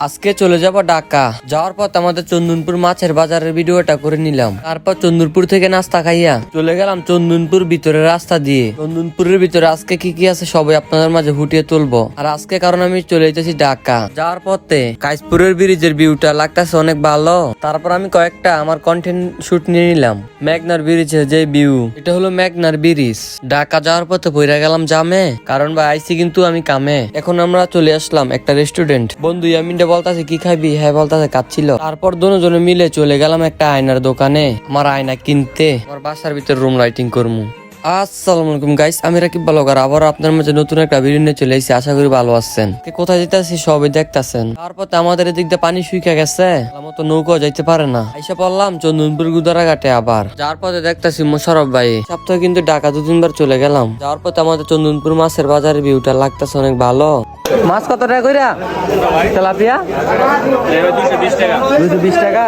আজকে চলে যাব ঢাকা। যাওয়ার পর আমাদের চন্দনপুর মাছের বাজারের ভিডিওটা করে নিলাম। তারপর চন্দনপুর থেকে নাস্তা খাইয়া চলে গেলাম চন্দনপুর ভিতরের রাস্তা দিয়ে। চন্দনপুরের ভিতরে আজকে কি কি আছে সবাই আপনাদের মাঝে ফুটিয়ে তুলবো। আর আজকে কারণ আমি চলে যেতেছি ঢাকা। যাওয়ার পথে কাইসপুরের ব্রিজের ভিউটা লাগতেছে অনেক ভালো। তারপর আমি কয়েকটা আমার কন্টেন্ট শুট নিয়ে নিলাম। মেঘনার ব্রিজের যে ভিউ, এটা হলো মেঘনার ব্রিজ। ঢাকা যাওয়ার পথে বইরা গেলাম জামে, কারণ ভাই আইসি কিন্তু আমি কামে। এখন আমরা চলে আসলাম একটা রেস্টুরেন্ট। বন্ধু ইয়ামিনটা বলতাছে কি খাবি, হ্যাঁ বলতাছে কাচ্ছিল। তারপর দুজনে মিলে চলে গেলাম একটা আয়নার দোকানে আমার আয়না কিনতে, আমার বাসার ভিতরে রুম লাইটিং করবো। আসসালামু আলাইকুম গাইস, আমি রাকিব ব্লগার আবার আপনার মাঝে নতুন একটা ভিডিও নিয়ে চলে এসেছি। আশা করি ভালো আছেন। কোথায় যেতেছি সবাই দেখতেছেন। তারপর আমাদের এদিক দিয়ে পানি শুকিয়ে গেছে, মতো নৌকা যাইতে পারে না। আইসা পড়লাম চন্দনপুর গুদারাঘাটে। আবার যাওয়ার পথে দেখতেছি মোশারফ ভাই সপ্তাহে কিন্তু ঢাকা 2-3 বার চলে গেলাম। যাওয়ার পথে আমাদের চন্দনপুর মাছের বাজারের ভিউটা লাগতেছে অনেক ভালো। মাছ কত টাকা কইরা তেলাপিয়া? 220 টাকা।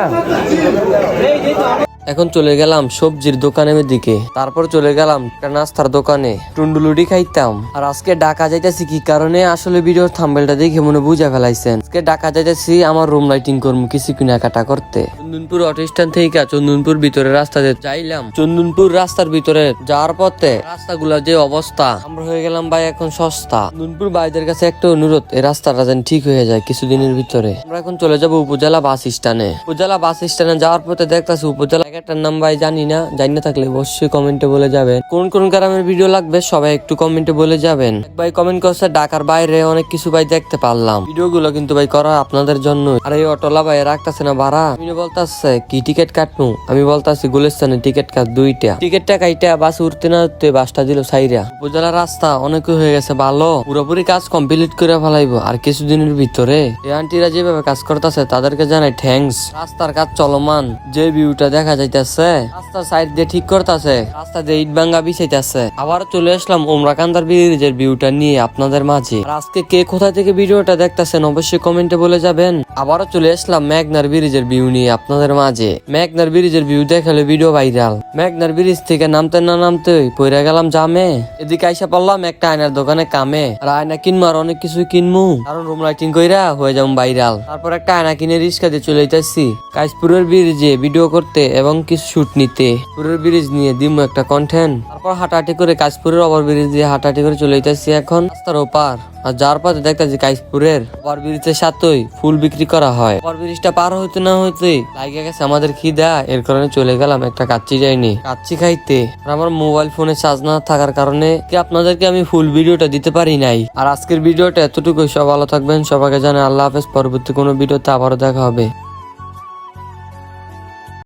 এখন চলে গেলাম সবজির দোকানের দিকে। তারপর চলে গেলাম একটা নাস্তার দোকানে, টুন্ডুলুডি খাইতাম। আর আজকে ঢাকা যাইতেছি কি কারণে আসলে ভিডিওর থাম্বনেলটা দেখে মনে বুঝা ফেলাইছেন। আজকে ঢাকা যাইতেছি আমার রুম লাইটিং করবো কিছু কেনাকাটা করতে। চন্দনপুর অটো স্ট্যান্ড থেকে চন্দনপুর ভিতরে রাস্তা দিয়ে যাইলাম। চন্দনপুর রাস্তার ভিতরে যাওয়ার পথে রাস্তাগুলা যে অবস্থা, আমরা হয়ে গেলাম ভাই এখন সস্তা। চন্দনপুর ভাইদের কাছে একটা অনুরোধ, এই রাস্তাটা যেন ঠিক হয়ে যায় কিছুদিনের ভিতরে। আমরা এখন চলে যাব উপজেলা বাস স্ট্যান্ডে। উপজেলা বাস স্ট্যান্ডে যাওয়ার পথে দেখতেছি উপজেলা এটার নাম ভাই জানি না, জানি না থাকলে অবশ্যই কমেন্টে বলে যাবেন। কোন কোন গ্রামের ভিডিও লাগবে সবাই একটু কমেন্টে বলে যাবেন। ভাই কমেন্ট করছে ঢাকার বাইরে অনেক কিছু ভাই দেখতে পারলাম। ভিডিওগুলো কিন্তু ভাই করা আপনাদের জন্য। আর এই অটোলা ভাই রাখতেছে না ভাড়া। আমি বলতেছে কি টিকিট কাটনু, আমি বলতেছি গুলিস্তানে টিকিট কাট 2টা। টিকিটটা কাইটা বাস উঠতে না উঠতে বাসটা দিল সাইরা। উপজেলা রাস্তা অনেক হয়ে গেছে ভালো, পুরোপুরি কাজ কমপ্লিট করে ফেলাইবো আর কিছুদিনের ভিতরে। এই আন্টিরা যেভাবে কাজ করতেছে তাদেরকে জানাই থ্যাঙ্কস। রাস্তার কাজ চলমান, যে ভিউটা দেখা যাইতেছে রাস্তার সাইড দিয়ে ঠিক করতেছে, রাস্তা দিয়ে ইট ভাঙ্গা বিছাইতেছে। আবার চলে আসলাম ওমরাকান্দার ব্রিজের ভিউটা নিয়ে আপনাদের মাঝে। আর আজকে কে কোথা থেকে ভিডিওটা দেখতেছেন অবশ্যই কমেন্টে বলে যাবেন। আবারও চলে আসলাম মেঘনার ব্রিজের ভিউ নিয়ে আপনাদের মাঝে। মেঘনার ব্রিজের ভিউ দেখালে ভিডিও ভাইরাল। মেঘনার ব্রিজ থেকে নামতে না নামতে পইরা গেলাম জামে। এদিকে আইসা পড়লাম একটা আয়নার দোকানে কামে। আর আয়না কিনবো আর অনেক কিছু কিনবো, কারণ রুম লাইটিং কইরা হয়ে যাবো ভাইরাল। তারপর একটা আয়না কিনে রিস্কা দিয়ে চলে যাইতেছি কাইসপুরের ব্রিজে ভিডিও করতে এবং কিছু শুট নিতে। পুরের ব্রিজ নিয়ে দিমু একটা কন্টেন্ট। তারপর হাঁটাহাঁটি করে কাইসপুরের ওভার ব্রিজ দিয়ে হাঁটাহাঁটি করে চলে যাইতেছি এখন রাস্তার ওপার। আর যার পথে দেখতেছি কাইসপুরের ওভার ব্রিজের সাথেই ফুল বিক্রি করা হয়। ওভার ব্রিজটা পার হইতে না হইতে লাগে গেছে আমাদের খিদা, এর কারণে চলে গেলাম একটা কাচ্চি যাইনি কাচ্চি খাইতে। আর আমার মোবাইল ফোনে চার্জ না থাকার কারণে কি আপনাদেরকে আমি ফুল ভিডিওটা দিতে পারি নাই। আর আজকের ভিডিওটা এতটুকুই। সব ভালো থাকবেন, সবাইকে জানাই আল্লাহ হাফেজ। পরবর্তী কোনো ভিডিওতে আবারও দেখা হবে।